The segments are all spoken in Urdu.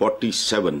47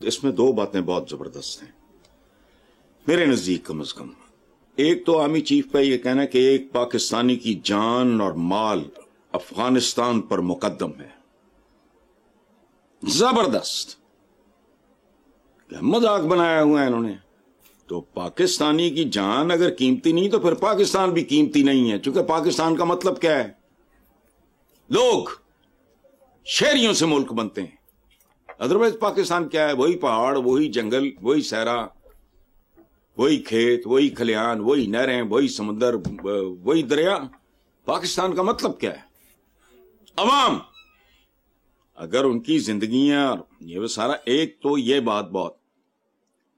اس میں دو باتیں بہت زبردست ہیں میرے نزدیک کم از کم. ایک تو آرمی چیف کا یہ کہنا کہ ایک پاکستانی کی جان اور مال افغانستان پر مقدم ہے. زبردست مذاق بنایا ہوا ہے انہوں نے. تو پاکستانی کی جان اگر قیمتی نہیں تو پھر پاکستان بھی قیمتی نہیں ہے, چونکہ پاکستان کا مطلب کیا ہے؟ لوگ شہریوں سے ملک بنتے ہیں. ادروائز پاکستان کیا ہے؟ وہی پہاڑ, وہی جنگل, وہی صحرا, وہی کھیت, وہی کھلیان, وہی نہریں, وہی سمندر, وہی دریا. پاکستان کا مطلب کیا ہے؟ عوام. اگر ان کی زندگیاں یہ وہ سارا, ایک تو یہ بات بہت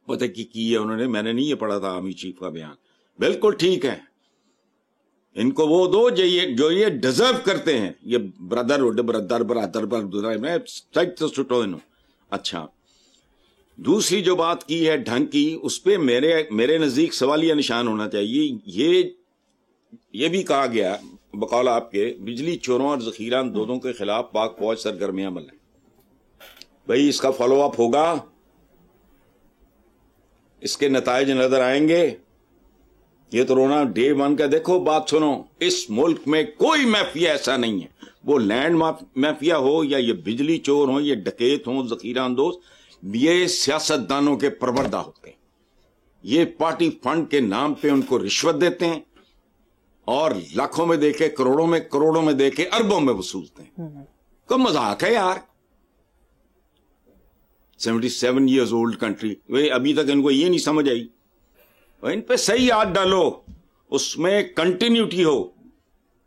پتہ کی ہے انہوں نے, میں نے نہیں یہ پڑھا تھا آرمی چیف کا بیان, بالکل ٹھیک ہے. ان کو وہ دو جو یہ ڈیزرو کرتے ہیں, یہ برادر میں سچ تو چھٹو انہوں. اچھا, دوسری جو بات کی ہے ڈھنگ کی, اس پہ میرے نزدیک سوالیہ نشان ہونا چاہیے. یہ بھی کہا گیا بقول آپ کے بجلی چوروں اور ذخیرہ اندوزوں کے خلاف پاک فوج سرگرمیاں عمل ہے. بھئی اس کا فالو اپ ہوگا, اس کے نتائج نظر آئیں گے. یہ تو رونا ڈے ون کا. دیکھو بات سنو, اس ملک میں کوئی مافیا ایسا نہیں ہے, وہ لینڈ مافیا ہو یا یہ بجلی چور ہو, یہ ڈکیت ہوں, ذخیرہ اندوز, یہ سیاست دانوں کے پروردہ ہوتے ہیں. یہ پارٹی فنڈ کے نام پہ ان کو رشوت دیتے ہیں اور لاکھوں میں دے کے, کروڑوں میں دے کے, اربوں میں وصولتے ہیں. کوئی مذاق ہے یار. 77 years old country, ابھی تک ان کو یہ نہیں سمجھ آئی. ان پہ صحیح ہاتھ ڈالو, اس میں کنٹینیوٹی ہو.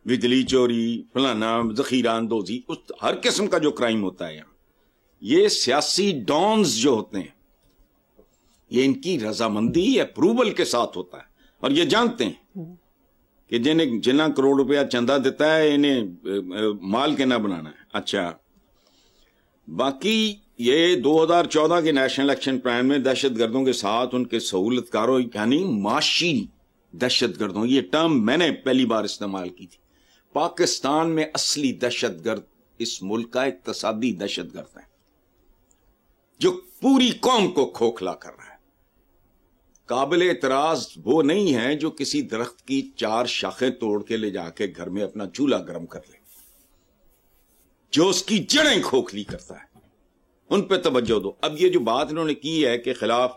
بجلی چوری, فلانا, ذخیرہ اندوزی, ہر قسم کا جو کرائم ہوتا ہے یہاں, یہ سیاسی ڈانز جو ہوتے ہیں, یہ ان کی رضامندی اپروول کے ساتھ ہوتا ہے. اور یہ جانتے ہیں کہ جنہیں کروڑ روپیہ چندہ دیتا ہے انہیں مال کے نہ بنانا ہے. اچھا, باقی یہ 2014 کے نیشنل ایکشن پلان میں دہشت گردوں کے ساتھ ان کے سہولت کاروں, یعنی معاشی دہشت گردوں, یہ ٹرم میں نے پہلی بار استعمال کی تھی. پاکستان میں اصلی دہشت گرد اس ملک کا اقتصادی دہشت گرد ہے جو پوری قوم کو کھوکھلا کر رہا ہے. قابل اعتراض وہ نہیں ہے جو کسی درخت کی 4 شاخیں توڑ کے لے جا کے گھر میں اپنا چولہا گرم کر لے, جو اس کی جڑیں کھوکھلی کرتا ہے. ان پہ توجہ دو. اب یہ جو بات انہوں نے کی ہے کہ خلاف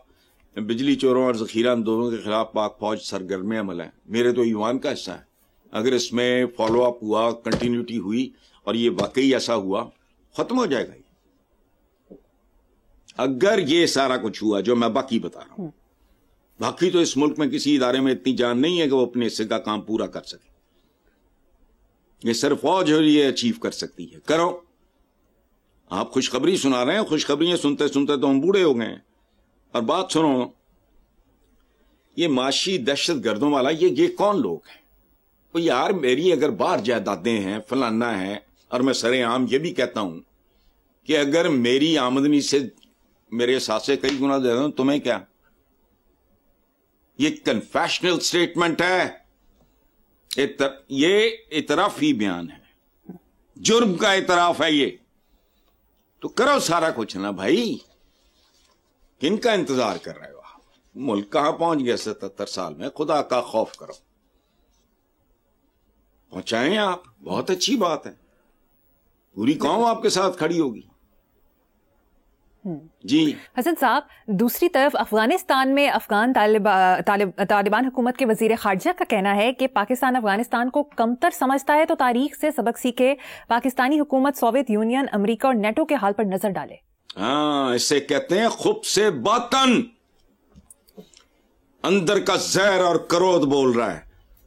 بجلی چوروں اور ذخیرہ اندوزوں کے خلاف پاک فوج سرگرم عمل ہے, میرے تو ایمان کا حصہ ہے. اگر اس میں فالو اپ ہوا, کنٹینیوٹی ہوئی اور یہ واقعی ایسا ہوا, ختم ہو جائے گا. اگر یہ سارا کچھ ہوا جو میں باقی بتا رہا ہوں, باقی تو اس ملک میں کسی ادارے میں اتنی جان نہیں ہے کہ وہ اپنے حصے کا کام پورا کر سکے. یہ صرف فوج یہ اچیو کر سکتی ہے. کرو. آپ خوشخبری سنا رہے ہیں, خوشخبریاں سنتے سنتے تو ہم بوڑھے ہو گئے ہیں. اور بات سنو, یہ معاشی دہشت گردوں والا یہ کون لوگ ہیں؟ وہ یار میری اگر باہر جائیدادیں ہیں, فلانا ہے, اور میں سرے عام یہ بھی کہتا ہوں کہ اگر میری آمدنی سے میرے ساتھ سے کئی گنا زیادہ ہوں, تمہیں کیا؟ یہ کنفیشنل سٹیٹمنٹ ہے, یہ اعترافی بیان ہے, جرم کا اعتراف ہے. یہ تو کرو سارا کچھ نا بھائی. کن کا انتظار کر رہے ہو آپ؟ ملک کہاں پہنچ گیا 77 سال میں؟ خدا کا خوف کرو, پہنچائیں آپ. بہت اچھی بات ہے, پوری قوم آپ کے ساتھ کھڑی ہوگی. جی حسن صاحب, دوسری طرف افغانستان میں افغان طالبان حکومت کے وزیر خارجہ کا کہنا ہے کہ پاکستان افغانستان کو کمتر سمجھتا ہے, تو تاریخ سے سبق سیکھے, پاکستانی حکومت سوویت یونین, امریکہ اور نیٹو کے حال پر نظر ڈالے. ہاں, اسے کہتے ہیں خب سے باطن, اندر کا زہر اور کرود بول رہا ہے.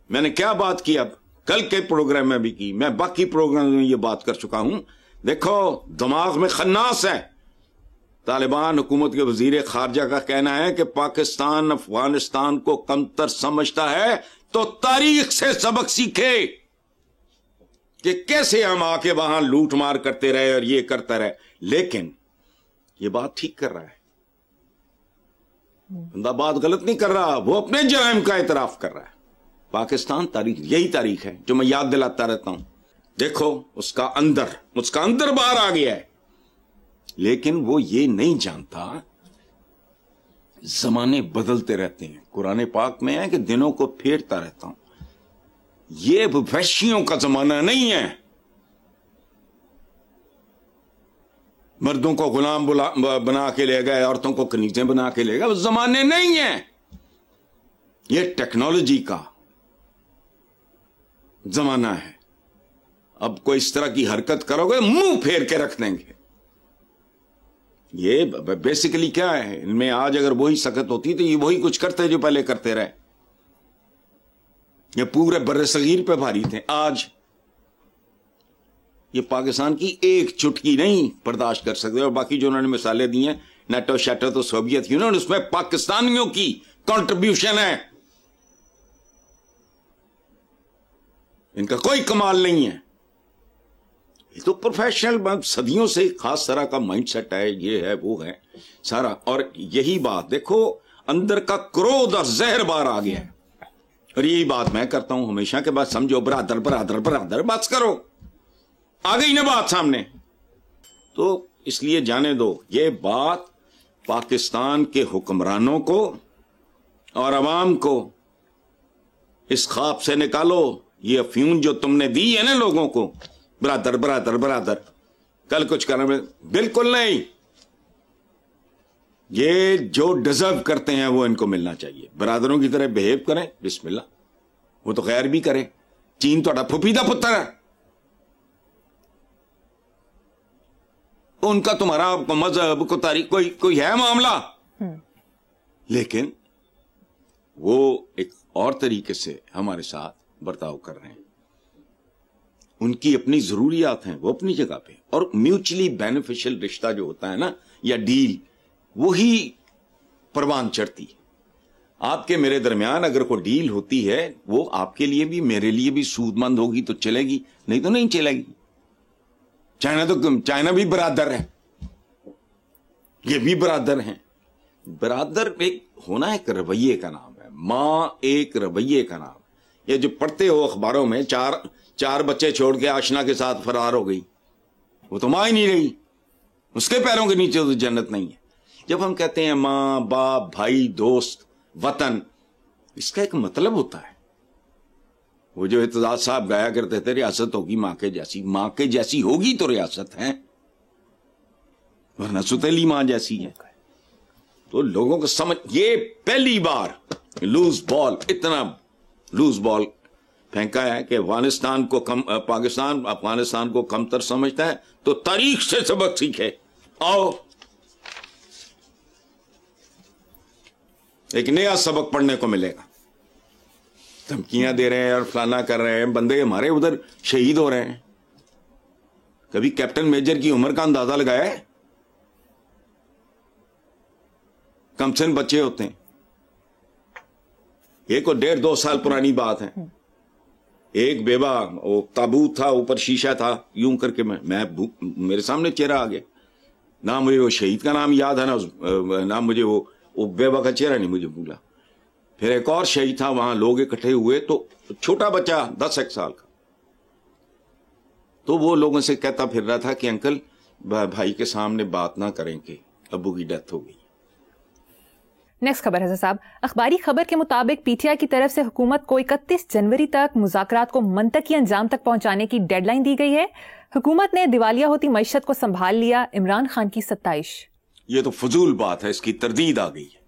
میں نے کیا بات کی, اب کل کے پروگرام میں بھی کی, میں باقی پروگرام میں یہ بات کر چکا ہوں. دیکھو دماغ میں خناس ہے. طالبان حکومت کے وزیر خارجہ کا کہنا ہے کہ پاکستان افغانستان کو کمتر سمجھتا ہے, تو تاریخ سے سبق سیکھے کہ کیسے ہم آ کے وہاں لوٹ مار کرتے رہے اور یہ کرتا رہے. لیکن یہ بات ٹھیک کر رہا ہے, بندہ بات غلط نہیں کر رہا, وہ اپنے جرائم کا اعتراف کر رہا ہے. پاکستان تاریخ یہی تاریخ ہے جو میں یاد دلاتا رہتا ہوں. دیکھو اس کا اندر باہر آ گیا ہے, لیکن وہ یہ نہیں جانتا زمانے بدلتے رہتے ہیں. قرآن پاک میں ہے کہ دنوں کو پھیرتا رہتا ہوں. یہ وحشیوں کا زمانہ نہیں ہے. مردوں کو غلام بنا کے لے گئے, عورتوں کو کنیزیں بنا کے لے گئے, وہ زمانے نہیں ہیں. یہ ٹیکنالوجی کا زمانہ ہے. اب کوئی اس طرح کی حرکت کرو گے منہ پھیر کے رکھ دیں گے. یہ بیسیکلی کیا ہے, ان میں آج اگر وہی سخت ہوتی تو یہ وہی کچھ کرتے جو پہلے کرتے رہے. یہ پورے بر صغیر پہ بھاری تھے. آج یہ پاکستان کی ایک چٹکی نہیں برداشت کر سکتے. اور باقی جو انہوں نے مثالیں دی ہیں, نیٹو شیٹو تو سوویت یونین, اس میں پاکستانیوں کی کنٹریبیوشن ہے. ان کا کوئی کمال نہیں ہے. یہ تو پروفیشنل صدیوں سے خاص طرح کا مائنڈ سیٹ ہے, یہ ہے وہ ہے سارا. اور یہی بات دیکھو, اندر کا کرودھ اور زہر بار آ گیا ہے. اور یہی بات میں کرتا ہوں ہمیشہ کہ بات سمجھو, برادر برادر برادر بات کرو, آ گئی نا بات سامنے. تو اس لیے جانے دو, یہ بات پاکستان کے حکمرانوں کو اور عوام کو اس خواب سے نکالو. یہ افیون جو تم نے دی ہے نا لوگوں کو, برادر برادر برادر, کل کچھ کرنا میں بالکل نہیں. یہ جو ڈیزرو کرتے ہیں وہ ان کو ملنا چاہیے. برادروں کی طرح بہیو کریں, بسم اللہ, وہ تو خیر بھی کریں. چین تو پھپیدا پتر ہے, ان کا تمہارا مذہب کو تاریخ کوئی ہے معاملہ, لیکن وہ ایک اور طریقے سے ہمارے ساتھ برتاؤ کر رہے ہیں. ان کی اپنی ضروریات ہیں, وہ اپنی جگہ پہ, اور میوچلی بینیفیشل رشتہ جو ہوتا ہے نا, یا ڈیل, وہی پروان چڑھتی ہے. آپ کے میرے درمیان اگر کوئی ڈیل ہوتی ہے, وہ آپ کے لیے بھی میرے لیے بھی سود مند ہوگی تو چلے گی, نہیں تو نہیں چلے گی. چائنا بھی برادر ہے, یہ بھی برادر ہیں. برادر ایک ہونا ایک رویے کا نام ہے, ماں ایک رویے کا نام. یہ جو پڑھتے ہو اخباروں میں, چار بچے چھوڑ کے آشنا کے ساتھ فرار ہو گئی, وہ تو ماں ہی نہیں رہی, اس کے پیروں کے نیچے تو جنت نہیں ہے. جب ہم کہتے ہیں ماں باپ بھائی دوست وطن, اس کا ایک مطلب ہوتا ہے. وہ جو اعتزاز صاحب گایا کرتے تھے, ریاست ہوگی ماں کے جیسی. ماں کے جیسی ہوگی تو ریاست ہے, ورنہ ستیلی ماں جیسی ہے. تو لوگوں کو سمجھ, یہ پہلی بار لوز بال, اتنا لوز بال پھینکا ہے کہ افغانستان کو پاکستان افغانستان کو کمتر سمجھتا ہے. تو تاریخ سے سبق سیکھے. آؤ ایک نیا سبق پڑھنے کو ملے گا. دھمکیاں دے رہے ہیں اور فلانا کر رہے ہیں, بندے ہمارے ادھر شہید ہو رہے ہیں. کبھی کیپٹن میجر کی عمر کا اندازہ لگایا ہے؟ کم سن بچے ہوتے ہیں. ایک اور 1.5-2 سال پرانی بات ہے. ایک بیوہ, وہ تابوت تھا, اوپر شیشہ تھا, یوں کر کے میں میرے سامنے چہرہ آ گیا. نہ مجھے وہ شہید کا نام یاد ہے, نہ مجھے وہ بیوہ کا چہرہ نہیں مجھے بھولا. پھر ایک اور شہید تھا, وہاں لوگ اکٹھے ہوئے, تو چھوٹا بچہ 10 سال کا, تو وہ لوگوں سے کہتا پھر رہا تھا کہ انکل بھائی کے سامنے بات نہ کریں کہ ابو کی ڈیتھ ہو گئی. نیکسٹ خبر حسن صاحب, اخباری خبر کے مطابق پی ٹی آئی کی طرف سے حکومت کو 31 جنوری تک مذاکرات کو منطقی انجام تک پہنچانے کی ڈیڈ لائن دی گئی ہے. حکومت نے دیوالیہ ہوتی معیشت کو سنبھال لیا, عمران خان کی ستائش. یہ تو فضول بات ہے, اس کی تردید آ گئی ہے.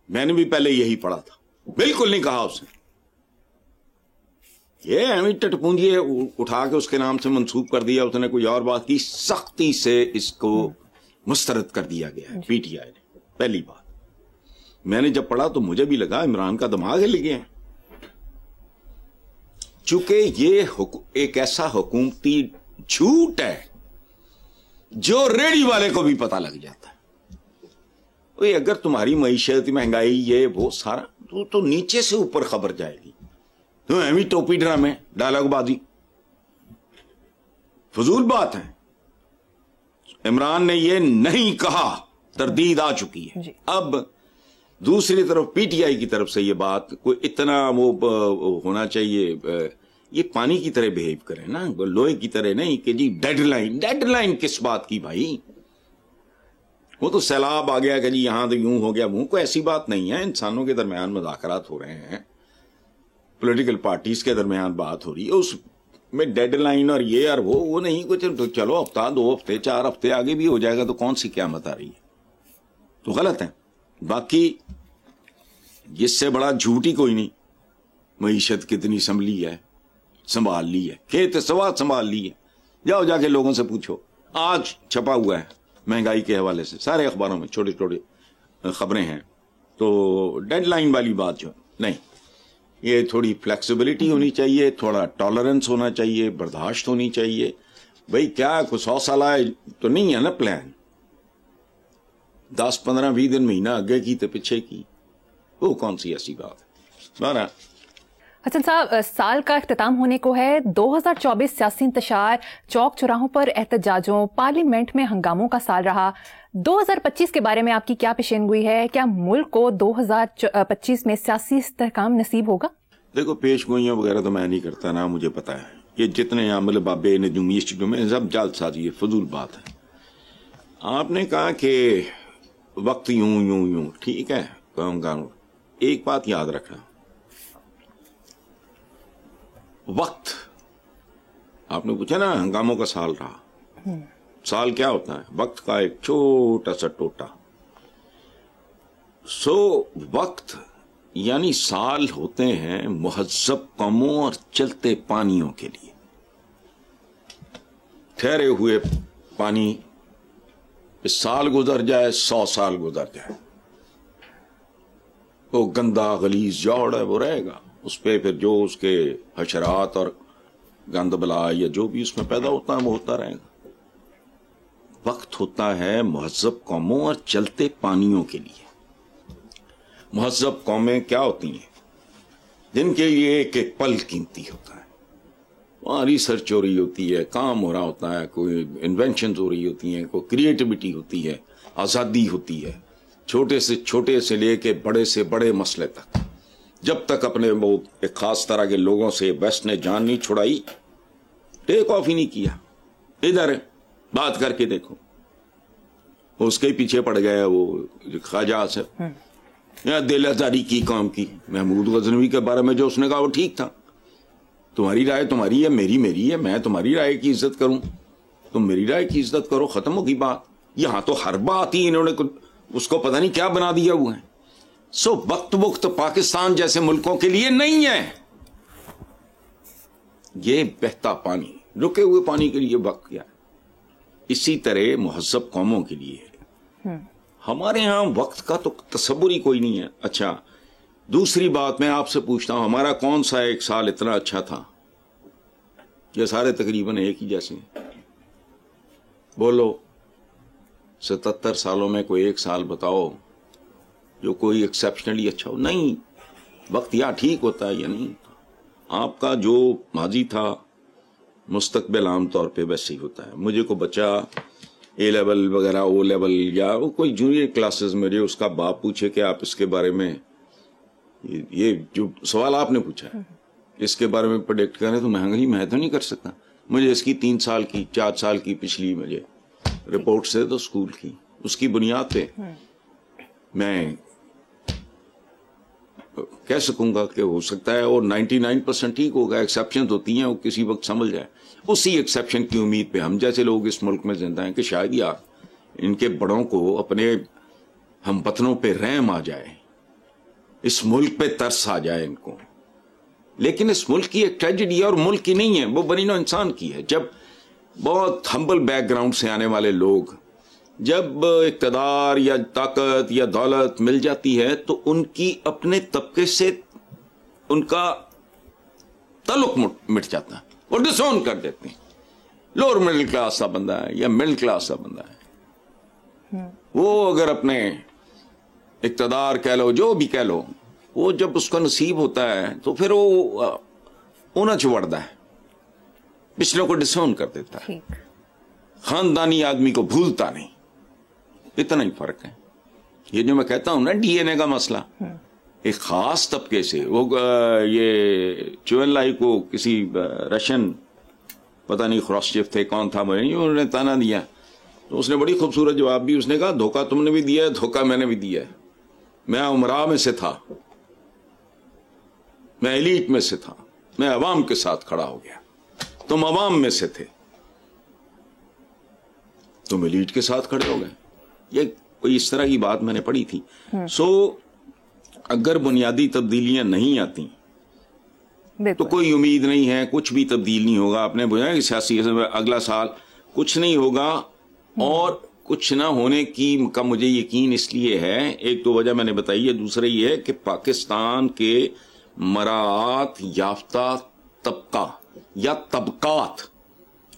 میں نے بھی پہلے یہی پڑھا تھا, بالکل نہیں کہا اس نے. یہ امی ٹٹ پونجی اٹھا کے اس کے نام سے منسوب کر دیا, اس نے کوئی اور بات کی, سختی سے اس کو مسترد کر دیا گیا ہے پی ٹی آئی نے. پہلی بات میں نے جب پڑھا تو مجھے بھی لگا عمران کا دماغ ہل گیا, چونکہ یہ ایک ایسا حکومتی جھوٹ ہے جو ریڑھی والے کو بھی پتا لگ جاتا ہے. اگر تمہاری معیشت مہنگائی یہ وہ سارا تو نیچے سے اوپر خبر جائے گی. تو ایویں ٹوپی ڈرامے ڈائلاگ بازی فضول بات ہے. عمران نے یہ نہیں کہا, تردید آ چکی ہے. اب دوسری طرف پی ٹی آئی کی طرف سے یہ بات کوئی اتنا وہ ہونا چاہیے, یہ پانی کی طرح بہیو کریں نا, لوہے کی طرح نہیں کہ جی ڈیڈ لائن. ڈیڈ لائن کس بات کی بھائی؟ وہ تو سیلاب آ گیا کہ جی یہاں تو یوں ہو گیا وہ، کوئی ایسی بات نہیں ہے. انسانوں کے درمیان مذاکرات ہو رہے ہیں، پولیٹیکل پارٹیز کے درمیان بات ہو رہی ہے، اس میں ڈیڈ لائن اور یہ اور وہ نہیں کچھ. تو چلو ہفتہ 2 ہفتے 4 ہفتے آگے بھی ہو جائے گا تو کون سی قیامت آ رہی ہے؟ تو غلط ہے. باقی جس سے بڑا جھوٹ ہی کوئی نہیں. معیشت کتنی سنبھال لی ہے، کھیت سواد سنبھال لی ہے. جاؤ جا کے لوگوں سے پوچھو. آج چھپا ہوا ہے مہنگائی کے حوالے سے سارے اخباروں میں چھوٹے چھوٹے خبریں ہیں. تو ڈیڈ لائن والی بات جو نہیں، یہ تھوڑی فلیکسیبلٹی ہونی چاہیے، تھوڑا ٹالرنس ہونا چاہیے، برداشت ہونی چاہیے. بھئی کیا کوئی 100 سالہ تو نہیں ہے نا پلان. 10 15 20 دن مہینہ آگے کی تو پیچھے کی، وہ کون سی ایسی بات ہے. بارہ حسن صاحب، سال کا اختتام ہونے کو ہے. 2024 سیاسی انتشار، چوک چوراہوں پر احتجاجوں، پارلیمنٹ میں ہنگاموں کا سال رہا. 2025 کے بارے میں آپ کی کیا پیشین گوئی ہے؟ کیا ملک کو 2025 میں سیاسی استحکام نصیب ہوگا؟ دیکھو پیش گوئیاں وغیرہ تو میں نہیں کرتا نا، مجھے پتا ہے یہ جتنے عمل بابے نجومی میں سب جلد سازی ہے، فضول بات ہے. آپ نے کہا کہ وقت یوں یوں یوں ٹھیک ہے، ایک بات یاد رکھنا، وقت آپ نے پوچھا نا ہنگاموں کا سال رہا. سال کیا ہوتا ہے؟ وقت کا ایک چھوٹا سا ٹوٹا. وقت یعنی سال ہوتے ہیں مہذب قوموں اور چلتے پانیوں کے لیے. ٹھہرے ہوئے پانی، سال گزر جائے 100 سال گزر جائے، وہ گندا غلیظ جوڑ ہے وہ رہے گا. اس پہ پھر جو اس کے حشرات اور گند بلا یا جو بھی اس میں پیدا ہوتا ہے وہ ہوتا رہے گا. وقت ہوتا ہے مہذب قوموں اور چلتے پانیوں کے لیے. مہذب قومیں کیا ہوتی ہیں؟ جن کے لیے ایک ایک پل قیمتی ہوتا ہے. وہاں ریسرچ ہو رہی ہوتی ہے، کام ہو رہا ہوتا ہے، کوئی انوینشنز ہو رہی ہوتی ہیں، کوئی کریٹیوٹی ہوتی ہے، آزادی ہوتی ہے، چھوٹے سے چھوٹے سے لے کے بڑے سے بڑے مسئلے تک. جب تک اپنے وہ ایک خاص طرح کے لوگوں سے ویسٹ نے جان نہیں چھڑائی، ٹیک آف ہی نہیں کیا. ادھر بات کر کے دیکھو، اس کے پیچھے پڑ گیا وہ خواجہ سے دل آزاری کی کام کی. محمود غزنوی کے بارے میں جو اس نے کہا وہ ٹھیک تھا. تمہاری رائے تمہاری ہے، میری ہے. میں تمہاری رائے کی عزت کروں، تم میری رائے کی عزت کرو، ختم ہوگی بات. یہاں تو ہر بات ہی انہوں نے اس کو پتہ نہیں کیا بنا دیا ہوا ہے. وقت پاکستان جیسے ملکوں کے لیے نہیں ہے. یہ بہتا پانی، رکے ہوئے پانی کے لیے وقت کیا ہے. اسی طرح مہذب قوموں کے لیے ہے. ہمارے ہاں وقت کا تو تصور ہی کوئی نہیں ہے. اچھا دوسری بات میں آپ سے پوچھتا ہوں، ہمارا کون سا ایک سال اتنا اچھا تھا؟ یہ سارے تقریباً ایک ہی جیسے ہیں. بولو 77 سالوں میں کوئی ایک سال بتاؤ جو کوئی ایکسیپشنلی اچھا ہو. نہیں، وقت یا ٹھیک ہوتا ہے یا نہیں. آپ کا جو ماضی تھا مستقبل عام طور پہ ویسے ہی ہوتا ہے. مجھے کو بچہ اے لیول وغیرہ او لیول یا کوئی جونیئر کلاسز میں اس کا باپ پوچھے کہ آپ اس کے بارے میں یہ جو سوال آپ نے پوچھا ہے اس کے بارے میں پریڈکٹ کریں تو میں تو نہیں کر سکتا. مجھے اس کی 3 سال کی 4 سال کی پچھلی مجھے رپورٹ سے تو اسکول کی، اس کی بنیاد پہ میں کہہ سکوں گا کہ ہو سکتا ہے اور 99% ٹھیک ہوگا. ایکسیپشن ہوتی ہیں، وہ کسی وقت سمجھ جائے. اسی ایکسیپشن کی امید پہ ہم جیسے لوگ اس ملک میں زندہ ہیں کہ شاید یار ان کے بڑوں کو اپنے ہم وطنوں پہ رحم آ جائے، اس ملک پہ ترس آ جائے ان کو. لیکن اس ملک کی ایک ٹریجڈی ہے اور ملک کی نہیں ہے، وہ بنی نوع انسان کی ہے. جب بہت ہمبل بیک گراؤنڈ سے آنے والے لوگ جب اقتدار یا طاقت یا دولت مل جاتی ہے تو ان کی اپنے طبقے سے ان کا تعلق مٹ جاتا ہے اور ڈسون کر دیتے ہیں. لوور مڈل کلاس کا بندہ ہے یا مڈل کلاس کا بندہ ہے، وہ اگر اپنے اقتدار کہہ لو جو بھی کہہ لو، وہ جب اس کا نصیب ہوتا ہے تو پھر وہ اونا چوڑتا ہے، پچھلوں کو ڈسون کر دیتا ہے. خاندانی آدمی کو بھولتا نہیں. اتنا ہی فرق ہے. یہ جو میں کہتا ہوں نا ڈی این اے کا مسئلہ، ایک خاص طبقے سے وہ یہ چوئنلائی کو کسی رشین پتہ نہیں خروشچیف تھے کون تھا، انہوں نے تانا دیا تو اس نے بڑی خوبصورت جواب بھی، اس نے کہا دھوکہ تم نے بھی دیا ہے، دھوکہ میں نے بھی دیا ہے. میں عمرا میں سے تھا، میں ایلیٹ میں سے تھا، میں عوام کے ساتھ کھڑا ہو گیا. تم عوام میں سے تھے، تم ایلیٹ کے ساتھ کھڑے ہو گئے. یہ کوئی اس طرح کی بات میں نے پڑھی تھی. سو اگر بنیادی تبدیلیاں نہیں آتی تو کوئی امید نہیں ہے، کچھ بھی تبدیل نہیں ہوگا. آپ نے بجھا کہ سیاسی اگلا سال کچھ نہیں ہوگا، اور کچھ نہ ہونے کا مجھے یقین اس لیے ہے، ایک تو وجہ میں نے بتائی ہے، دوسرا یہ ہے کہ پاکستان کے مراعات یافتہ طبقہ یا طبقات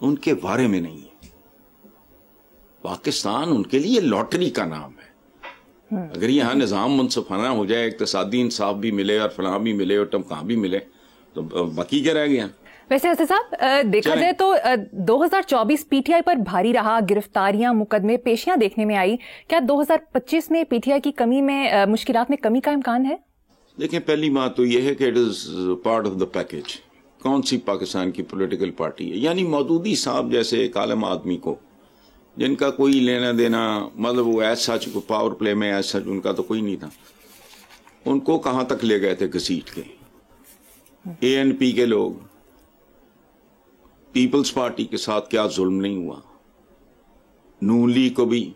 ان کے بارے میں نہیں ہے. پاکستان ان کے لیے لاٹری کا نام ہے. اگر یہاں نظام منصفانہ ہو جائے، اقتصادی انصاف بھی ملے اور فلاں بھی ملے اور تمکاں بھی ملے، تو باقی کیا رہ گیا. ویسے حسن صاحب دیکھا جائے تو 2024 پی ٹی آئی پر بھاری رہا، گرفتاریاں، مقدمے، پیشیاں دیکھنے میں آئی. کیا 2025 میں پی ٹی آئی کی کمی میں، مشکلات میں کمی کا امکان ہے؟ دیکھیں، پہلی بات تو یہ ہے کہ it is part of the package. کون سی پاکستان کی پولیٹیکل پارٹی ہے؟ یعنی مودودی صاحب جیسے ایک عالم آدمی کو، جن کا کوئی لینا دینا، مطلب وہ ایسا سچ پاور پلے میں ایسا ان کا تو کوئی نہیں تھا، ان کو کہاں تک لے گئے تھے گھسیٹ کے. اے این پی کے لوگ، پیپلز پارٹی کے ساتھ کیا ظلم نہیں ہوا. نون لیگ کو بھی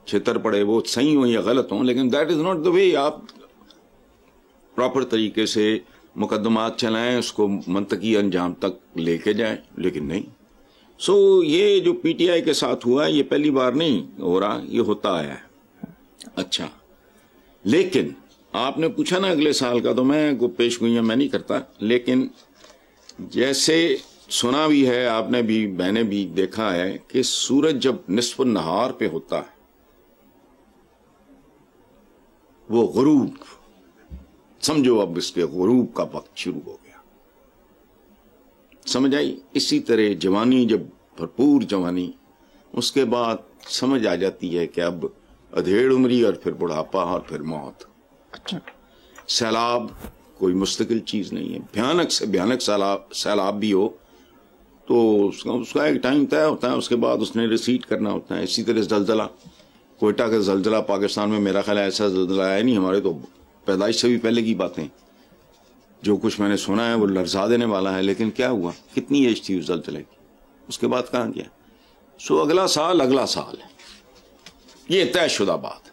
چھتر پڑے، وہ صحیح ہوں یا غلط ہوں، لیکن دیٹ از ناٹ دا وے. آپ پراپر طریقے سے مقدمات چلائیں، اس کو منطقی انجام تک لے کے جائیں، لیکن نہیں. سو یہ جو پی ٹی آئی کے ساتھ ہوا ہے، یہ پہلی بار نہیں ہو رہا، یہ ہوتا آیا ہے. اچھا، لیکن آپ نے پوچھا نا اگلے سال کا، تو میں کو پیش گوئیاں میں نہیں کرتا، لیکن جیسے سنا بھی ہے، آپ نے بھی، میں نے بھی دیکھا ہے کہ سورج جب نصف النہار پہ ہوتا ہے، وہ غروب، سمجھو اب اس کے غروب کا وقت شروع ہو گیا. سمجھ آئی؟ اسی طرح جوانی، جب بھرپور جوانی، اس کے بعد سمجھ آ جاتی ہے کہ اب ادھیڑ عمری اور پھر بڑھاپا اور پھر موت. اچھا، سیلاب کوئی مستقل چیز نہیں ہے. بھیانک سے بھیانک سیلاب بھی ہو تو اس کا ایک ٹائم طے ہوتا ہے، اس کے بعد اس نے ریسیٹ کرنا ہوتا ہے. اسی طرح زلزلہ، کوئٹہ کا زلزلہ پاکستان میں میرا خیال ہے ایسا زلزلہ آیا نہیں، ہمارے تو پیدائش سے بھی پہلے کی باتیں، جو کچھ میں نے سنا ہے وہ لرزا دینے والا ہے. لیکن کیا ہوا، کتنی ایج تھی اس زلزلے کی، اس کے بعد کہاں گیا. سو اگلا سال ہے، یہ طے شدہ بات.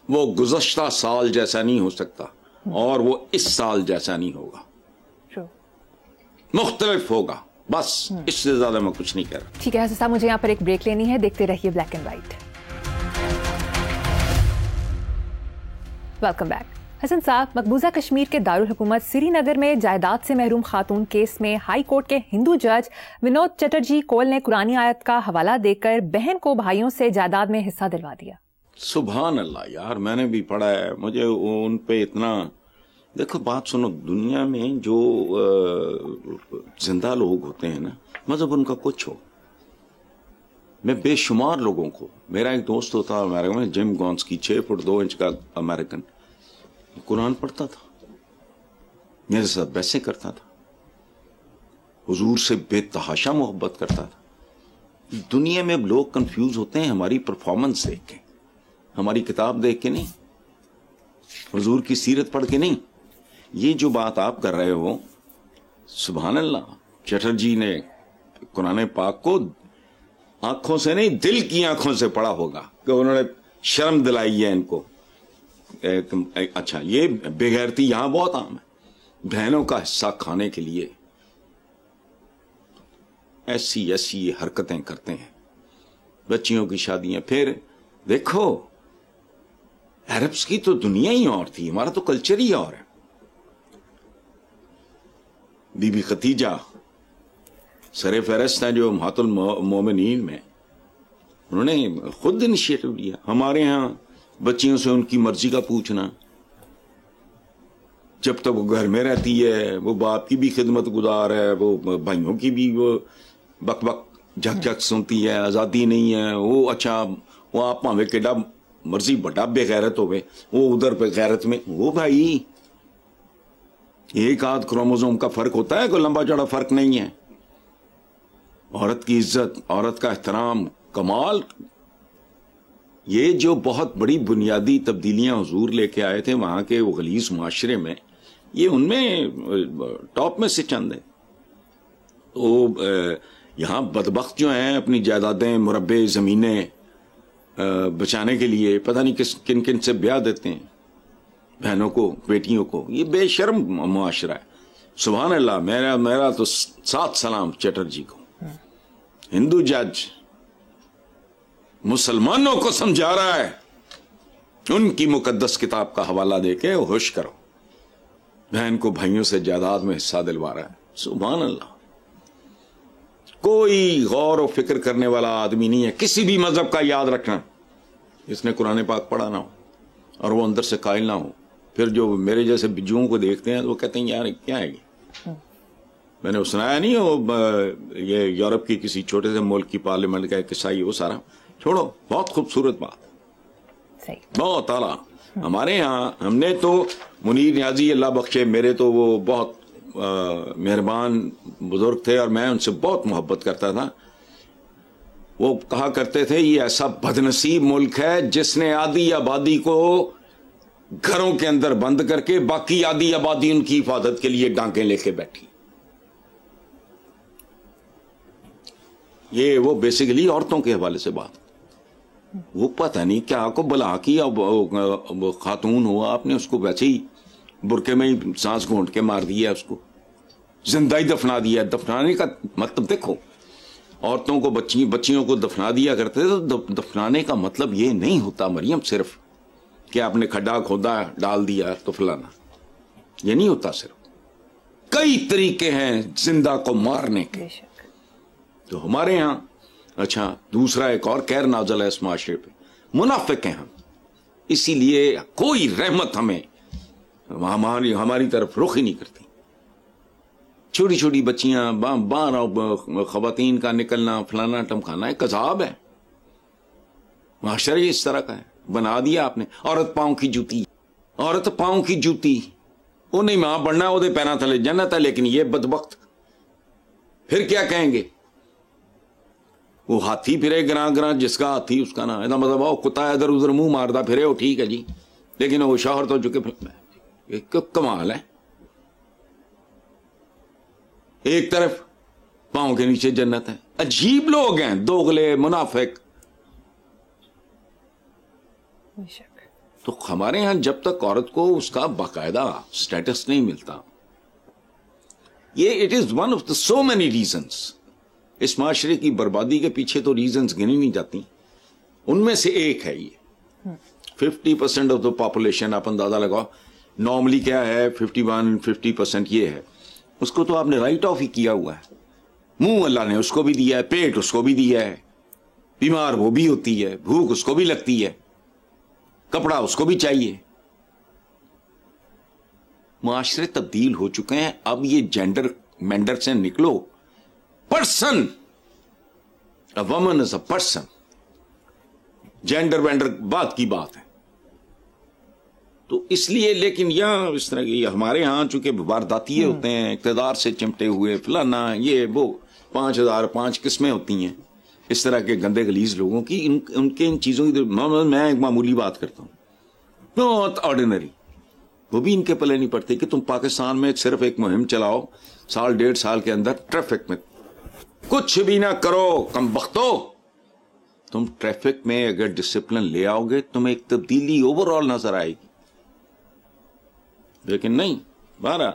وہ گزشتہ سال جیسا نہیں ہو سکتا، اور وہ اس سال جیسا نہیں ہوگا، مختلف ہوگا. بس اس سے زیادہ میں کچھ نہیں کہہ رہا. ٹھیک ہے حسن صاحب، مجھے یہاں پر ایک بریک لینی ہے، دیکھتے رہیے black and white. Welcome back. Hasan sahab, مقبوضہ کشمیر کے دارالحکومت سری نگر میں جائیداد سے محروم خاتون کیس میں ہائی کورٹ کے ہندو جج ونود چٹرجی کول نے قرآنی آیت کا حوالہ دے کر بہن کو بھائیوں سے جائیداد میں حصہ دلوا دیا. سبحان اللہ یار، میں نے بھی پڑھا ہے، مجھے ان پہ اتنا. دیکھو بات سنو، دنیا میں جو زندہ لوگ ہوتے ہیں نا، مذہب ان کا کچھ ہو، میں بے شمار لوگوں کو، میرا ایک دوست ہوتا امریکہ میں، جم گونسکی، 6 فٹ 2 انچ کا امریکن، قرآن پڑھتا تھا، میرے ساتھ بحثیں کرتا تھا، حضور سے بے تحاشا محبت کرتا تھا. دنیا میں اب لوگ کنفیوز ہوتے ہیں ہماری پرفارمنس دیکھ کے، ہماری کتاب دیکھ کے نہیں، حضور کی سیرت پڑھ کے نہیں. یہ جو بات آپ کر رہے ہو، سبحان اللہ، چٹرجی نے قرآن پاک کو آنکھوں سے نہیں، دل کی آنکھوں سے پڑھا ہوگا کہ انہوں نے شرم دلائی ہے ان کو. اچھا، یہ بے غیرتی یہاں بہت عام ہے، بہنوں کا حصہ کھانے کے لیے ایسی حرکتیں کرتے ہیں، بچیوں کی شادیاں. پھر دیکھو، عربس کی تو دنیا ہی اور تھی، ہمارا تو کلچر ہی اور ہے. بی بی ختیجہ سر فہرست ہیں جو امہات المومنین میں، انہوں نے خود انیشیٹو لیا. ہمارے ہاں بچیوں سے ان کی مرضی کا پوچھنا، جب تک وہ گھر میں رہتی ہے وہ باپ کی بھی خدمت گزار ہے، وہ بھائیوں کی بھی وہ بک بک جھک جھک سنتی ہے، آزادی نہیں ہے. وہ اچھا، وہ آپ پاوے کیڈا مرضی بڑا بے غیرت ہوئے، وہ ادھر پہ غیرت میں، وہ بھائی ایک آدھ کروموزوم کا فرق ہوتا ہے، کوئی لمبا چوڑا فرق نہیں ہے. عورت کی عزت, عورت کا احترام, کمال. یہ جو بہت بڑی بنیادی تبدیلیاں حضور لے کے آئے تھے وہاں کے وہ غلیظ معاشرے میں, یہ ان میں ٹاپ میں سے چند ہیں. تو یہاں بدبخت جو ہیں اپنی جائیدادیں, مربع زمینیں بچانے کے لیے پتہ نہیں کن کن سے بیاہ دیتے ہیں بہنوں کو, بیٹیوں کو. یہ بے شرم معاشرہ ہے. سبحان اللہ. میرا تو سات سلام چٹرجی کو. ہندو جج مسلمانوں کو سمجھا رہا ہے, ان کی مقدس کتاب کا حوالہ دے کے ہوش کرو. بہن کو بھائیوں سے جائیداد میں حصہ دلوا رہا ہے. سبحان اللہ. کوئی غور و فکر کرنے والا آدمی نہیں ہے کسی بھی مذہب کا, یاد رکھنا, جس نے قرآن پاک پڑھا نہ ہو اور وہ اندر سے قائل نہ ہو. پھر جو میرے جیسے بجوؤں کو دیکھتے ہیں تو وہ کہتے ہیں یار کیا ہے یہ. میں نے سنایا نہیں وہ یہ یورپ کی کسی چھوٹے سے ملک کی پارلیمنٹ کا ایک قصہ ہی, وہ سارا چھوڑو. بہت خوبصورت بات, بہت اعلیٰ. ہمارے یہاں ہم نے تو منیر نیازی اللہ بخشے, میرے تو وہ بہت مہربان بزرگ تھے اور میں ان سے بہت محبت کرتا تھا. وہ کہا کرتے تھے یہ ایسا بدنصیب ملک ہے جس نے آدھی آبادی کو گھروں کے اندر بند کر کے باقی آدھی آبادی ان کی حفاظت کے لیے ڈانکیں لے کے بیٹھی. یہ وہ بیسیکلی عورتوں کے حوالے سے بات. وہ پتہ نہیں کیا کو بلا کی, اب خاتون ہوا آپ نے اس کو ویسے ہی برقعے میں ہی سانس گھونٹ کے مار دیا, اس کو زندہ ہی دفنا دیا. دفنانے کا مطلب دیکھو, عورتوں کو بچیوں کو دفنا دیا کرتے تھے, تو دفنانے کا مطلب یہ نہیں ہوتا مریم صرف کہ آپ نے کھڈا کھودا ڈال دیا تو فلانا. یہ نہیں ہوتا. صرف کئی طریقے ہیں زندہ کو مارنے کے. تو ہمارے یہاں اچھا دوسرا ایک اور کہر نازل ہے اس معاشرے پہ, منافق ہیں ہم, اسی لیے کوئی رحمت ہمیں ہماری طرف رخ ہی نہیں کرتی. چھوٹی چھوٹی بچیاں باہر خواتین کا نکلنا فلانا ٹمکانا ایک عذاب ہے. معاشرہ اس طرح کا ہے, بنا دیا آپ نے. عورت پاؤں کی جوتی, عورت پاؤں کی جوتی, وہ نہیں ماں بڑھنا وہ پیروں تلے جنت ہے. لیکن یہ بدبخت پھر کیا کہیں گے, وہ ہاتھی پھرے گراں گراں, جس کا ہاتھی اس کا نا, ایسا مطلب وہ کتا ادھر ادھر منہ ماردا پھرے وہ ٹھیک ہے جی, لیکن وہ شوہر تو چکے. کمال ہے. ایک طرف پاؤں کے نیچے جنت ہے. عجیب لوگ ہیں, دوغلے منافق. تو ہمارے ہاں جب تک عورت کو اس کا باقاعدہ سٹیٹس نہیں ملتا, یہ it is one of the so many reasons. اس معاشرے کی بربادی کے پیچھے تو ریزنز گنی نہیں جاتی, ان میں سے ایک ہے یہ. 50% آف دا پاپولیشن آپ اندازہ لگاؤ, نارملی کیا ہے 51-50% یہ ہے. اس کو تو آپ نے رائٹ آف ہی کیا ہوا ہے. منہ اللہ نے اس کو بھی دیا ہے, پیٹ اس کو بھی دیا ہے, بیمار وہ بھی ہوتی ہے, بھوک اس کو بھی لگتی ہے, کپڑا اس کو بھی چاہیے. معاشرے تبدیل ہو چکے ہیں. اب یہ جینڈر مینڈر سے نکلو. Person, a woman is a person. Gender vendor بات کی بات ہے. تو اس لیے لیکن یہاں اس طرح کی ہمارے ہاں چونکہ وارداتی ہوتے ہیں, اقتدار سے چمٹے ہوئے فلانا یہ وہ 5,005 قسمیں ہوتی ہیں اس طرح کے گندے غلیظ لوگوں کی. ان کے ان چیزوں کی میں ایک معمولی بات کرتا ہوں, بہت آرڈینری, وہ بھی ان کے پلے نہیں پڑتے کہ تم پاکستان میں صرف ایک مہم چلاؤ 1.5 سال کے اندر ٹریفک میں کچھ بھی نہ کرو. کم بختو, تم ٹریفک میں اگر ڈسپلن لے آؤ گے تمہیں ایک تبدیلی اوور آل نظر آئے گی, لیکن نہیں. بارہ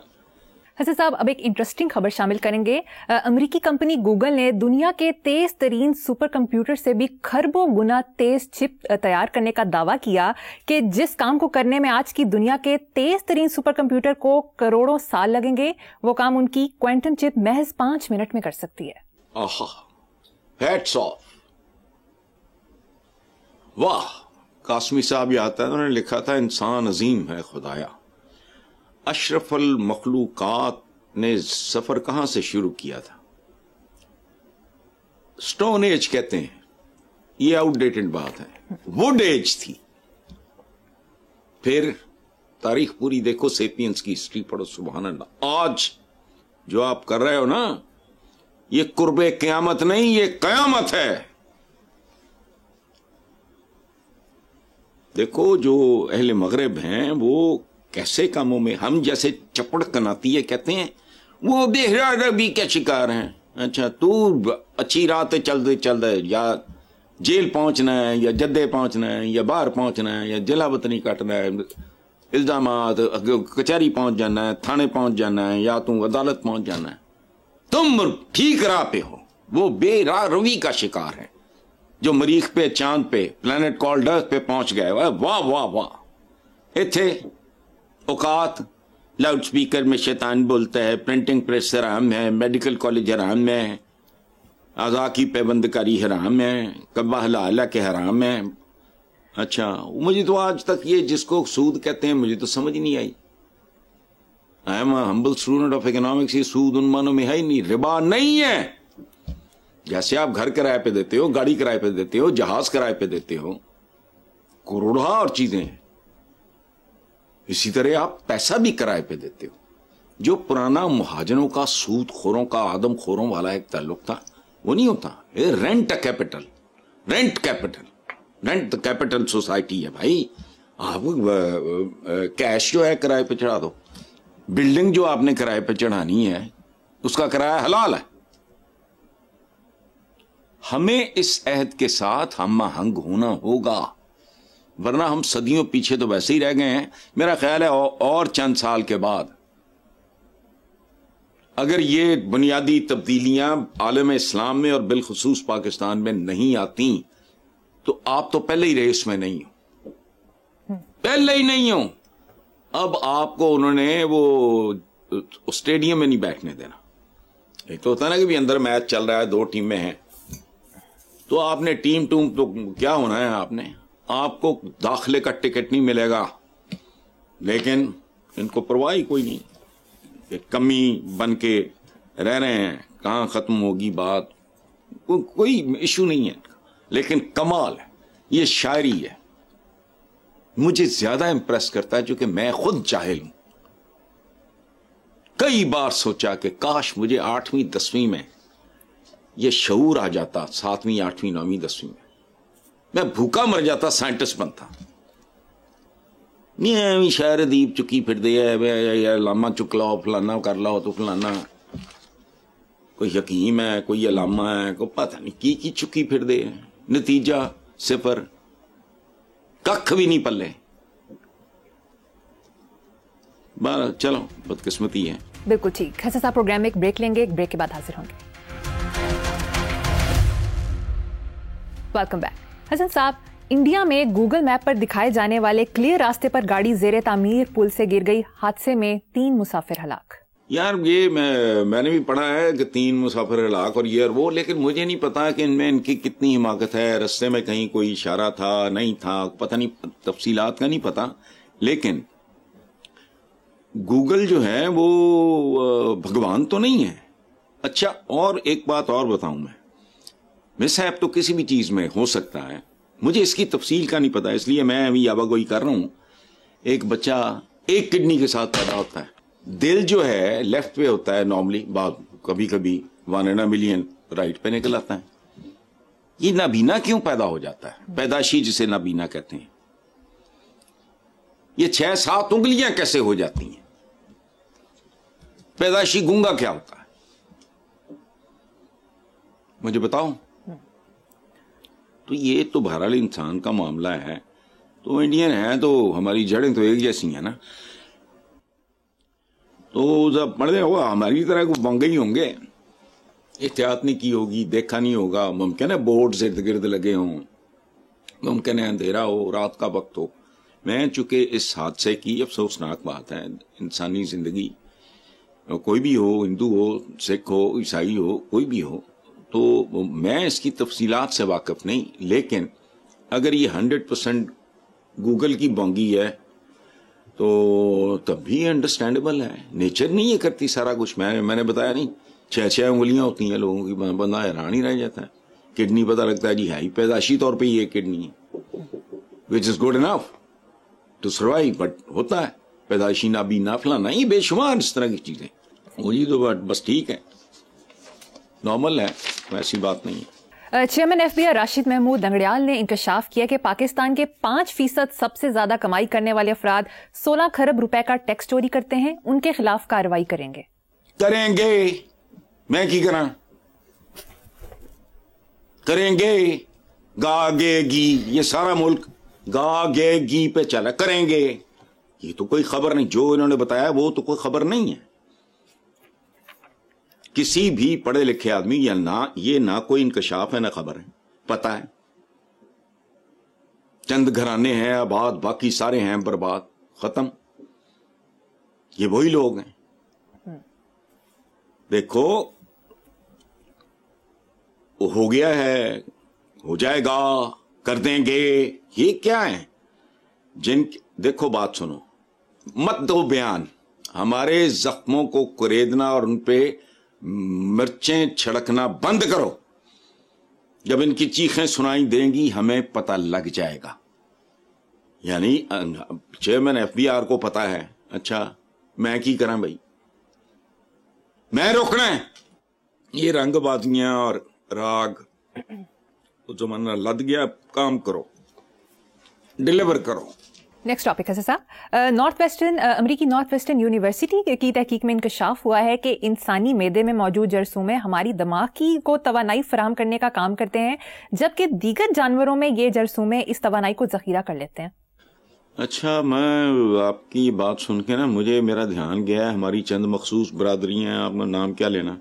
حسن صاحب اب ایک انٹرسٹنگ خبر شامل کریں گے. امریکی کمپنی گوگل نے دنیا کے تیز ترین سپر کمپیوٹر سے بھی کھربوں گنا تیز چپ تیار کرنے کا دعویٰ کیا کہ جس کام کو کرنے میں آج کی دنیا کے تیز ترین سپر کمپیوٹر کو کروڑوں سال لگیں گے, وہ کام ان کی کوانٹم چپ محض 5 منٹ میں کر سکتی ہے. Hats off. واہ. قاسمی صاحب یہ آتا ہے, انہوں نے لکھا تھا انسان عظیم ہے خدایا. اشرف المخلوقات نے سفر کہاں سے شروع کیا تھا؟ سٹون ایج کہتے ہیں, یہ آؤٹ ڈیٹڈ بات ہے. ووڈ ایج تھی. پھر تاریخ پوری دیکھو, سیپینس کی ہسٹری پڑھو. سبحان اللہ. آج جو آپ کر رہے ہو نا, یہ قرب قیامت نہیں، یہ قیامت ہے. دیکھو جو اہل مغرب ہیں وہ کیسے کاموں میں ہم جیسے چپڑ کناتی ہے کہتے ہیں وہ بے روی کے شکار ہیں. اچھا تو اچھی رات چلتے چلتے یا جیل پہنچنا ہے یا جدے پہنچنا ہے یا باہر پہنچنا ہے یا جلا وطنی کٹنا ہے، الزامات، کچہری پہنچ جانا ہے، تھانے پہنچ جانا ہے یا تم عدالت پہنچ جانا ہے. تم ٹھیک راہ پہ ہو، وہ بے راہ روی کا شکار ہے جو مریخ پہ، چاند پہ، پلانٹ کالڈ ارتھ پہ پہنچ گئے. واہ واہ واہ. اتھے اوقات لاؤڈ سپیکر میں شیطان بولتا ہے، پرنٹنگ پریس حرام ہے، میڈیکل کالج حرام ہے، اعضاء کی پیبند کاری حرام ہے، کعبہ حلال کے حرام ہے. اچھا مجھے تو آج تک یہ جس کو سود کہتے ہیں مجھے تو سمجھ نہیں آئی. I am a humble student of economics. یہ سود ان معنوں میں ہے ہی نہیں، ربا نہیں ہے. جیسے آپ گھر کرائے پہ دیتے ہو، گاڑی کرائے پہ دیتے ہو، جہاز کرائے پہ دیتے ہو، کروڑا اور چیزیں ہیں، اسی طرح آپ پیسہ بھی کرائے پہ دیتے ہو. جو پرانا مہاجروں کا، سود خوروں کا، آدم خوروں والا ایک تعلق تھا وہ نہیں ہوتا. Rent capital, rent capital, rent capital society ہے بھائی. آپ کیش جو ہے کرائے پہ چڑھا دو. بلڈنگ جو آپ نے کرائے پہ چڑھانی ہے اس کا کرایہ حلال ہے. ہمیں اس عہد کے ساتھ ہم آہنگ ہونا ہوگا، ورنہ ہم صدیوں پیچھے تو ویسے ہی رہ گئے ہیں. میرا خیال ہے اور چند سال کے بعد اگر یہ بنیادی تبدیلیاں عالم اسلام میں اور بالخصوص پاکستان میں نہیں آتی تو آپ تو پہلے ہی ریس میں نہیں ہو، پہلے ہی نہیں ہو. اب آپ کو انہوں نے وہ اسٹیڈیم میں نہیں بیٹھنے دینا. ایک تو ہوتا ہے نا کہ بھی اندر میچ چل رہا ہے، دو ٹیمیں ہیں، تو آپ نے ٹیم تو کیا ہونا ہے، آپ کو داخلے کا ٹکٹ نہیں ملے گا. لیکن ان کو پرواہ کوئی نہیں، کہ کمی بن کے رہ رہے ہیں، کہاں ختم ہوگی بات، کوئی ایشو نہیں ہے. لیکن کمال ہے، یہ شاعری ہے. مجھے زیادہ امپریس کرتا ہے چونکہ میں خود جاہل ہوں. کئی بار سوچا کہ کاش مجھے 8ویں 10ویں میں یہ شعور آ جاتا، 7ویں 8ویں 9ویں 10ویں میں بھوکا مر جاتا، سائنٹسٹ بنتا. نہیں شاعر ادیب چکی پھر دے علامہ چک لاؤ، فلانا کر لاؤ تو فلانا، کوئی حکیم ہے، کوئی علامہ ہے، کوئی پتہ نہیں کی چکی پھر دے. نتیجہ صفر، ککھ بھی نہیں پلے. چلو بدقسمتی ہے. بالکل ٹھیک. حسن صاحب پروگرام میں ایک بریک لیں گے، ایک بریک کے بعد حاضر ہوں گے. Welcome back. حسن صاحب، انڈیا میں گوگل میپ پر دکھائے جانے والے کلیئر راستے پر گاڑی زیر تعمیر پل سے گر گئی. حادثے میں 3 مسافر ہلاک. یار یہ میں نے بھی پڑھا ہے کہ 3 مسافر ہلاک اور یہ اور وہ، لیکن مجھے نہیں پتا کہ ان میں ان کی کتنی حماقت ہے. رستے میں کہیں کوئی اشارہ تھا، نہیں تھا، پتہ نہیں، تفصیلات کا نہیں پتا. لیکن گوگل جو ہے وہ بھگوان تو نہیں ہے. اچھا اور ایک بات اور بتاؤں میں صاحب تو کسی بھی چیز میں ہو سکتا ہے، مجھے اس کی تفصیل کا نہیں پتا، اس لیے میں ابھی آبا گوئی کر رہا ہوں. ایک بچہ ایک کڈنی کے ساتھ پیدا ہوتا ہے. دل جو ہے لیفٹ پہ ہوتا ہے نارملی، کبھی کبھی 1 ملین رائٹ پہ نکل آتا ہے. یہ نابینا کیوں پیدا ہو جاتا ہے؟ پیدائشی جسے نابینا کہتے ہیں. یہ 6-7 انگلیاں کیسے ہو جاتی ہیں؟ پیدائشی گونگا کیا ہوتا ہے؟ مجھے بتاؤ. تو یہ تو بہرحال انسان کا معاملہ ہے. تو انڈین ہے تو ہماری جڑیں تو ایک جیسی ہیں نا. تو جب پڑھنے ہوگا ہماری طرح کو بونگے ہی ہوں گے، احتیاط نہیں کی ہوگی، دیکھا نہیں ہوگا. ممکن ہے بورڈز ارد گرد لگے ہوں، ممکن ہے اندھیرا ہو، رات کا وقت ہو. میں چونکہ اس حادثے کی افسوسناک بات ہے، انسانی زندگی کوئی بھی ہو، ہندو ہو، سکھ ہو، عیسائی ہو، کوئی بھی ہو، تو میں اس کی تفصیلات سے واقف نہیں. لیکن اگر یہ 100% گوگل کی بونگی ہے تو تب بھی انڈرسٹینڈیبل ہے. نیچر نہیں یہ کرتی سارا کچھ. میں نے بتایا نہیں 6 انگلیاں ہوتی ہیں لوگوں کی، بندہ حیران ہی رہ جاتا ہے. کڈنی پتہ لگتا ہے جی ہے پیدائشی طور پہ یہ کڈنی ہے، which is good enough to survive, but ہوتا ہے پیدائشی نابینا فلانا، یہ بے شمار اس طرح کی چیزیں. وہ جی تو بس ٹھیک ہے. نارمل ہے, ایسی بات نہیں ہے. چیئرمین FBI راشد محمود دنگڑیال نے انکشاف کیا کہ پاکستان کے 5% سب سے زیادہ کمائی کرنے والے افراد 16 کھرب روپے کا ٹیکس چوری کرتے ہیں, ان کے خلاف کارروائی کریں گے. کریں گے, میں کی کراں, کریں گے. گا گے گی, یہ سارا ملک گا گے گی پہ چلا, کریں گے. یہ تو کوئی خبر نہیں, جو انہوں نے بتایا وہ تو کوئی خبر نہیں ہے. کسی بھی پڑھے لکھے آدمی یا نہ کوئی انکشاف ہے نہ خبر ہے, پتا ہے. چند گھرانے ہیں آباد, باقی سارے ہیں برباد, ختم. یہ وہی لوگ ہیں. دیکھو ہو گیا ہے, ہو جائے گا, کر دیں گے, یہ کیا ہے دیکھو بات سنو, مت دو بیان. ہمارے زخموں کو کریدنا اور ان پہ مرچیں چھڑکنا بند کرو. جب ان کی چیخیں سنائی دیں گی ہمیں پتہ لگ جائے گا. یعنی چیئرمین FBI کو پتا ہے. اچھا میں کی کریں بھائی, میں روکنا ہے. یہ رنگ بازیاں اور راگ زمانہ لد گیا, کام کرو, ڈیلیور کرو. نیکسٹ ٹاپک ہے صاحب, امریکی نارتھ ویسٹرن یونیورسٹی کی تحقیق میں انکشاف ہوا ہے کہ انسانی معدے میں موجود جرثومے ہماری دماغ کو توانائی فراہم کرنے کا کام کرتے ہیں, جبکہ دیگر جانوروں میں یہ جرثومے اس توانائی کو ذخیرہ کر لیتے ہیں. اچھا, میں آپ کی بات سن کے نا میرا دھیان گیا ہے, ہماری چند مخصوص برادری ہیں, آپ نے نام کیا لینا,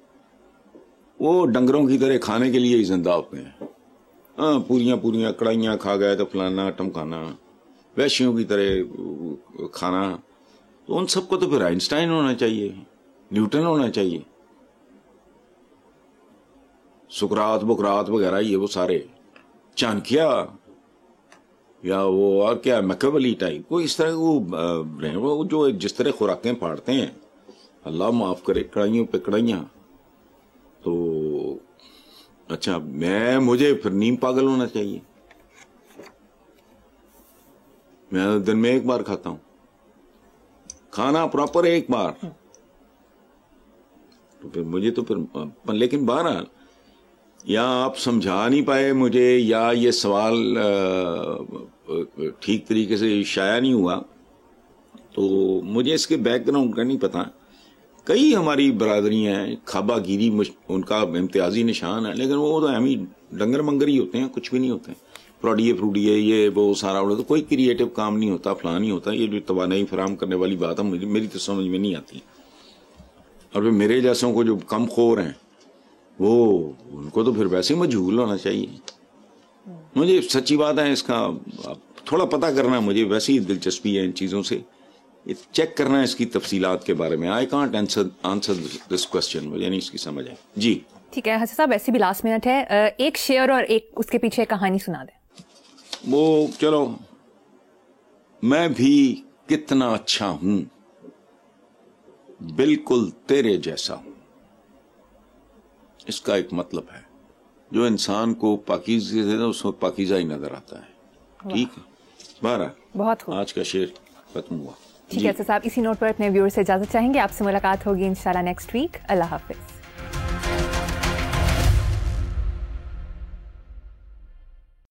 وہ ڈنگروں کی طرح کھانے کے لیے ہی زندہ ہوتے ہیں. ہاں, پوریاں کڑھائیاں کھا گئے تو فلانا ٹمکانا, ویشیوں کی طرح کھانا. تو ان سب کو تو پھر آئنسٹائن ہونا چاہیے, نیوٹن ہونا چاہیے, سقراط بقراط وغیرہ, یہ وہ سارے, چانکیا یا وہ اور کیا میکیاویلی ٹائپ, کوئی اس طرح وہ جو جس طرح خوراکیں پھاڑتے ہیں, اللہ معاف کرے, کڑھائیوں پہ کڑھائیاں. تو اچھا, مجھے پھر نیم پاگل ہونا چاہیے. میں دن میں ایک بار کھاتا ہوں, کھانا پراپر ایک بار, تو پھر مجھے تو پھر, لیکن بہرحال یا آپ سمجھا نہیں پائے مجھے, یا یہ سوال ٹھیک طریقے سے شائع نہیں ہوا, تو مجھے اس کے بیک گراؤنڈ کا نہیں پتا. کئی ہماری برادریاں ہیں, کھابا گیری ان کا امتیازی نشان ہے, لیکن وہ تو ہم ہی ڈنگر منگر ہی ہوتے ہیں, کچھ بھی نہیں ہوتے ہیں. فروڈیے یہ وہ سارا اڑا, تو کوئی کریٹو کام نہیں ہوتا, فلاں نہیں ہوتا. یہ جو توانائی فراہم کرنے والی بات ہے میری تو سمجھ میں نہیں آتی. اور پھر میرے جیسوں کو جو کم خور ہیں, وہ ان کو تو پھر ویسے مجہول ہونا چاہیے. مجھے سچی بات ہے, اس کا تھوڑا پتہ کرنا مجھے ویسے ہی دلچسپی ہے ان چیزوں سے, چیک کرنا ہے اس کی تفصیلات کے بارے میں. I can't answer this question, مجھے نہیں اس کی سمجھ ہے. جی ٹھیک ہے حسن صاحب, ایسے بھی لاسٹ منٹ ہے, ایک شعر اور ایک اس کے پیچھے کہانی سنا دیں. وہ چلو, میں بھی کتنا اچھا ہوں, بالکل تیرے جیسا ہوں. اس کا ایک مطلب ہے, جو انسان کو پاکیزگی سے اس کو پاکیزہ ہی نظر آتا ہے. ٹھیک ہے, بہرحال بہت خوب, آج کا شعر ختم ہوا. ٹھیک ہے صاحب, اسی نوٹ پر اپنے ویور سے اجازت چاہیں گے. آپ سے ملاقات ہوگی انشاءاللہ نیکسٹ ویک. اللہ حافظ.